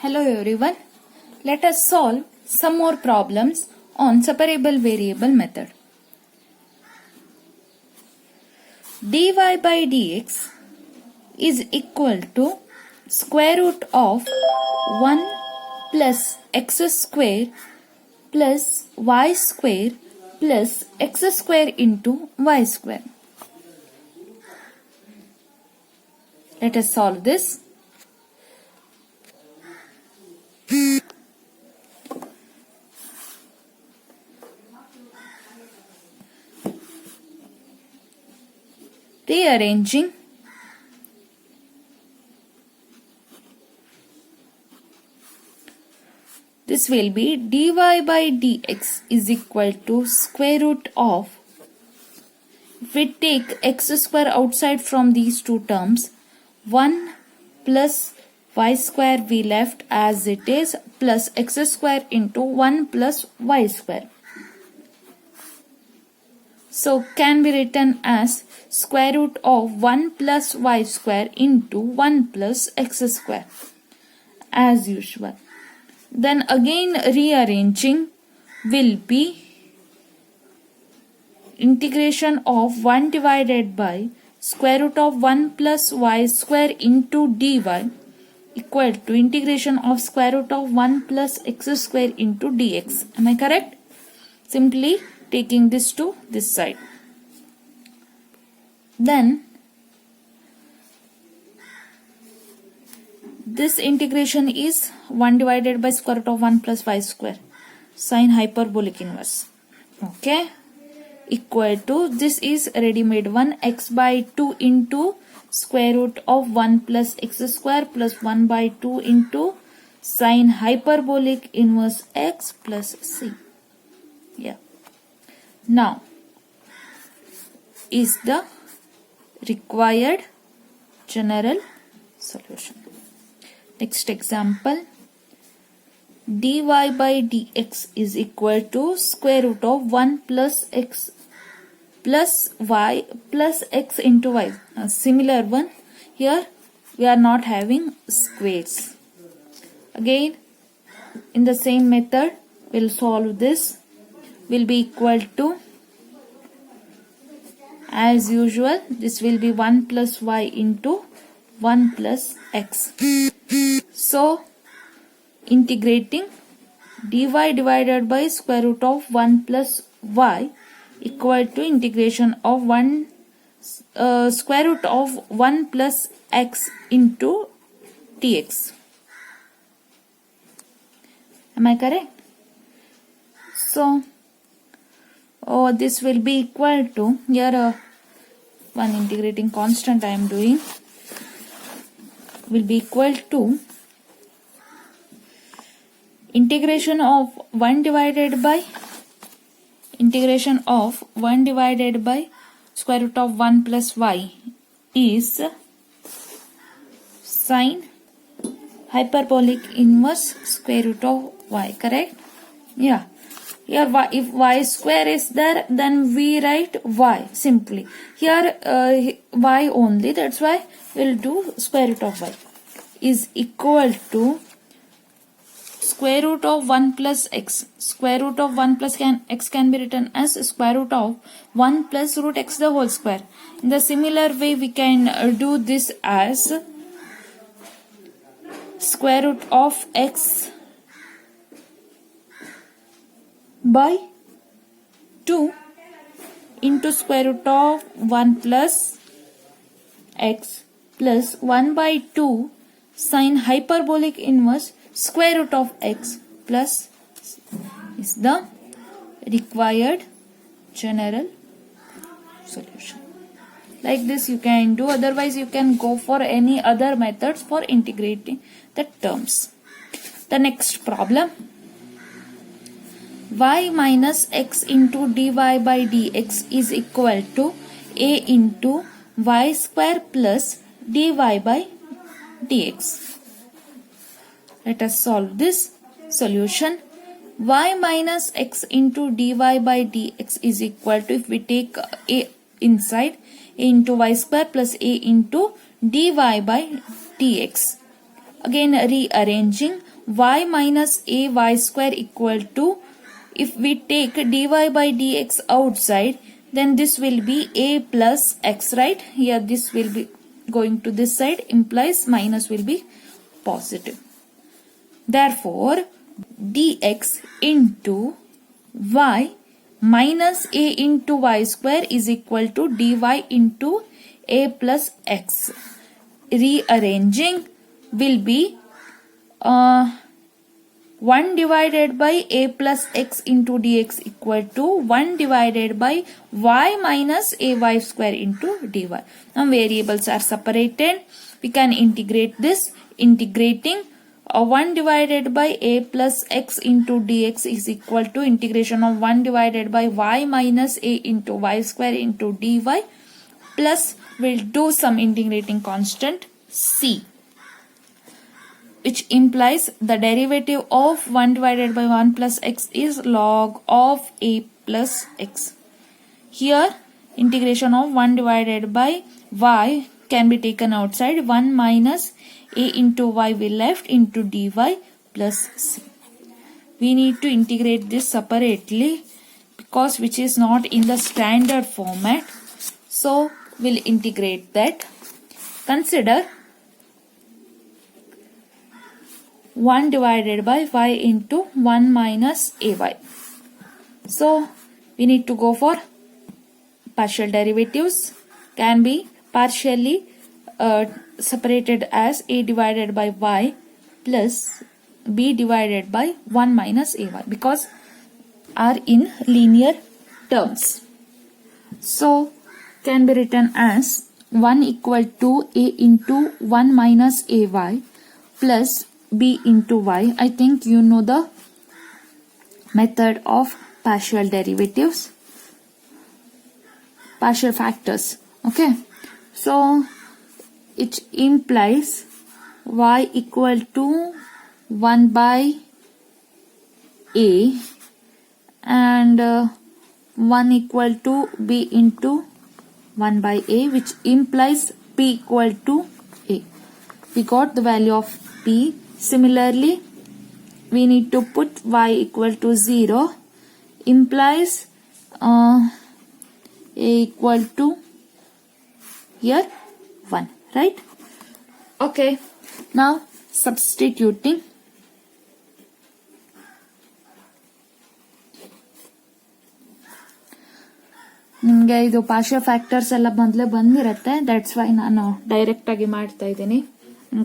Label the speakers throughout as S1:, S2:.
S1: Hello everyone. Let us solve some more problems on separable variable method. dy by dx is equal to square root of 1 plus x square plus y square plus x square into y square. Let us solve this. Rearranging, this will be dy by dx is equal to square root of, if we take x square outside from these two terms, 1 plus y square we left as it is plus x square into 1 plus y square. So can be written as square root of 1 plus y square into 1 plus x square as usual. Then again rearranging will be integration of 1 divided by square root of 1 plus y square into dy equal to integration of square root of 1 plus x square into dx. Am I correct? Simply taking this to this side. Then this integration is 1 divided by square root of 1 plus y square sine hyperbolic inverse. Okay. Equal to, this is ready-made one, x by 2 into square root of 1 plus x square plus 1 by 2 into sine hyperbolic inverse x plus c. Yeah. Now is the required general solution. Next example, dy by dx is equal to square root of 1 plus x plus y plus x into y. A similar one, here we are not having squares. Again in the same method we'll solve this. Will be equal to, as usual, this will be 1 plus y into 1 plus x. So integrating dy divided by square root of 1 plus y equal to integration of square root of 1 plus x into dx. Am I correct? So this will be equal to, here one integrating constant I am doing, will be equal to integration of 1 divided by square root of 1 plus y is sine hyperbolic inverse square root of y. Correct? Yeah. Here if y square is there, then we write y simply. Here y only, that's why we'll do square root of y is equal to square root of 1 plus x. Square root of 1 plus x can be written as square root of 1 plus root x the whole square. In the similar way we can do this as square root of x by 2 into square root of 1 plus x plus 1 by 2 sine hyperbolic inverse square root of x plus is the required general solution. Like this you can do, otherwise you can go for any other methods for integrating the terms. The next problem, y minus x into dy by dx is equal to a into y square plus dy by dx. Let us solve this. Solution, y minus x into dy by dx is equal to, if we take a inside, a into y square plus a into dy by dx. Again rearranging, y minus a y square equal to, if we take dy by dx outside, then this will be a plus x, right? Here this will be going to this side, implies minus will be positive. Therefore, dx into y minus a into y square is equal to dy into a plus x. Rearranging will be 1 divided by a plus x into dx equal to 1 divided by y minus a y square into dy. Now variables are separated. We can integrate this. Integrating 1 divided by a plus x into dx is equal to integration of 1 divided by y minus a into y square into dy, plus we'll do some integrating constant c, which implies the derivative of 1 divided by 1 plus x is log of a plus x. Here integration of 1 divided by y can be taken outside. 1 minus a into y will left into dy plus c. We need to integrate this separately because which is not in the standard format. So we'll integrate that. Consider 1 divided by y into 1 minus ay. So we need to go for partial derivatives. Can be partially separated as a divided by y plus b divided by 1 minus ay because are in linear terms. So can be written as 1 equal to a into 1 minus ay plus b into y. I think you know the method of partial derivatives, partial factors. Okay, so it implies y equal to 1 by a and 1 equal to b into 1 by a, which implies p equal to a. We got the value of p. Similarly, we need to put y equal to 0, implies a equal to here 1, right? Okay, now substituting. ನಿಮಗೆ ಇದು partial factors ಎಲ್ಲ ಮೊದಲೇ ಬಂದಿರತ್ತೆ, that's why ನಾನು direct ಆಗಿ ಮಾಡ್ತಾ ಇದ್ದೀನಿ.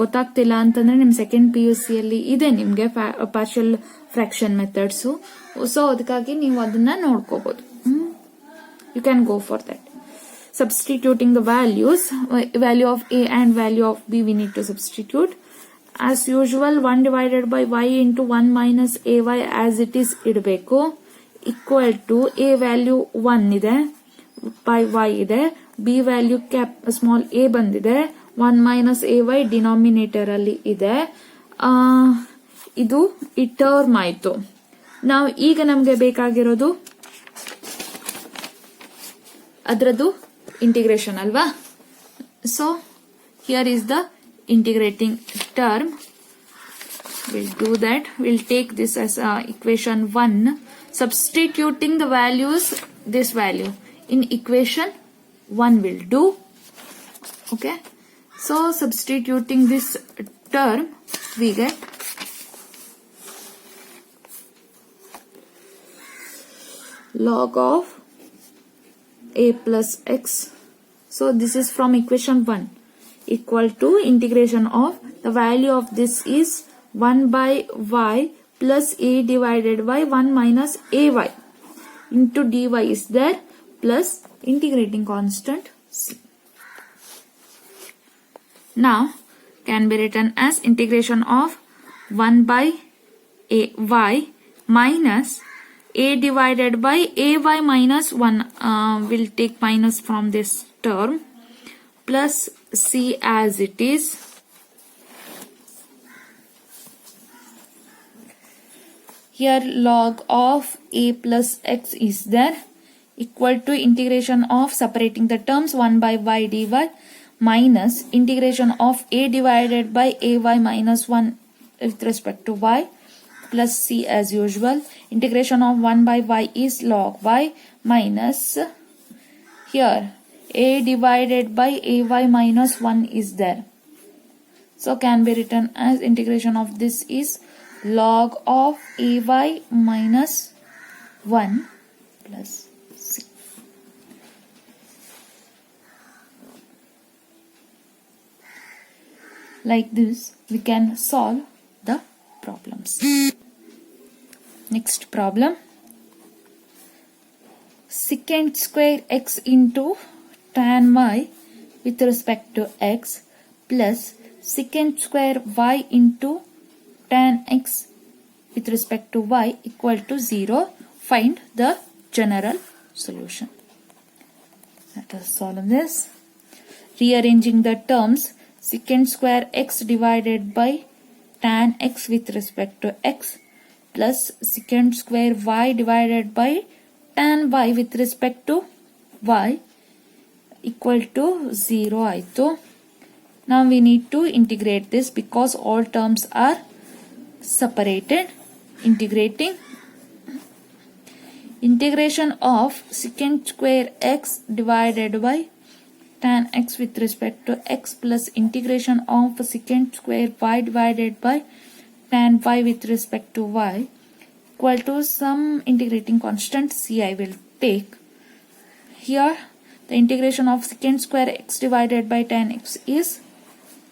S1: ಗೊತ್ತಾಗ್ತಿಲ್ಲ ಅಂತಂದ್ರೆ ನಿಮ್ ಸೆಕೆಂಡ್ PUC ಅಲ್ಲಿ ಇದೆ ನಿಮ್ಗೆ ಪಾರ್ಷಿಯಲ್ ಫ್ರಾಕ್ಷನ್ ಮೆಥಡ್ಸ್. ಸೊ ಅದಕ್ಕಾಗಿ ನೀವು ಅದನ್ನ ನೋಡ್ಕೋಬಹುದು. You can go for that. Substituting the values, value of a and value of b we need to substitute. As usual, 1 divided by y into 1 minus ay as it is idbeku, equal to a value 1 ಇದೆ, by y ಇದೆ, b value small a ಬಂದಿದೆ, 1 minus ay denominator ಅಲ್ಲಿ ಇದೆ. ಇದು ಈ term ಆಯ್ತು. ನಾವು ಈಗ ನಮ್ಗೆ ಬೇಕಾಗಿರೋದು ಅದರದ್ದು integration alva. So here is the integrating term. We'll do that. We'll take this as equation 1, substituting the values, this value in equation 1 will do. Okay, so substituting this term we get log of a plus x. So this is from equation 1 equal to integration of the value of this is 1 by y plus a divided by 1 minus ay into dy is there, plus integrating constant c. Now can be written as integration of 1 by a y minus a divided by ay minus 1, will take minus from this term, plus c as it is. Here log of a plus x is there, equal to integration of separating the terms 1 by y dy minus integration of a divided by ay minus 1 with respect to y plus c as usual. Integration of 1 by y is log y minus here a divided by ay minus 1 is there. So can be written as integration of this is log of ay minus 1 plus c. Like this we can solve the problems. Next problem. Secant square x into tan y with respect to x plus secant square y into tan x with respect to y equal to 0. Find the general solution. Let us solve this. Rearranging the terms, secant square x divided by tan x with respect to x plus secant square y divided by tan y with respect to y equal to 0 ಆಯಿತು. Now we need to integrate this because all terms are separated. Integration of secant square x divided by tan x with respect to x plus integration of secant square y divided by tan y with respect to y equal to some integrating constant c I will take. Here the integration of secant square x divided by tan x is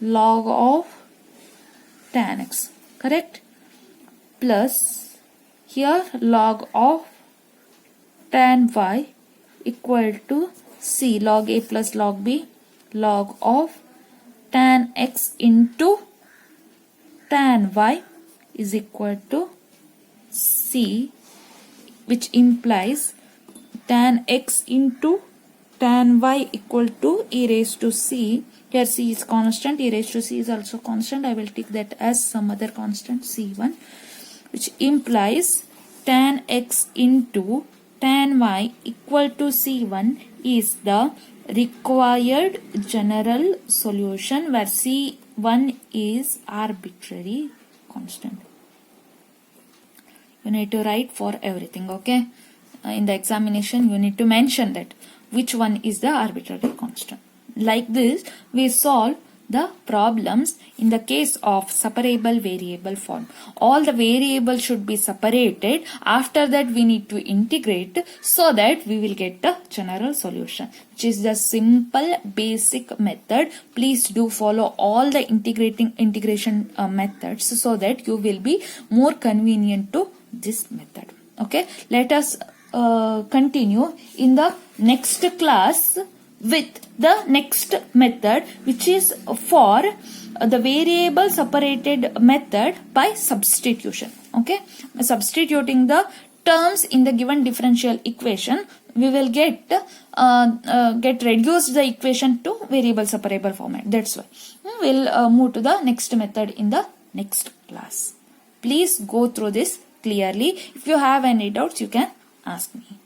S1: log of tan x, correct? Plus here log of tan y equal to c log a plus log b, log of tan x into tan y is equal to c, which implies tan x into tan y equal to e raised to c. Here c is constant, e raised to c is also constant. I will take that as some other constant c1, which implies tan x into tan y equal to c1 is the required general solution, where c1 is arbitrary constant. You need to write for everything, okay? In the examination you need to mention that which one is the arbitrary constant. Like this we solve the problems in the case of separable variable form. All the variables should be separated. After that we need to integrate so that we will get the general solution, which is the simple basic method. Please do follow all the integration methods so that you will be more convenient to this method. Okay, let us continue in the next class with the next method, which is for the variable separated method by substitution. Okay, substituting the terms in the given differential equation, we will get reduced the equation to variable separable format. That's why we'll move to the next method in the next class. Please go through this clearly. If you have any doubts, you can ask me.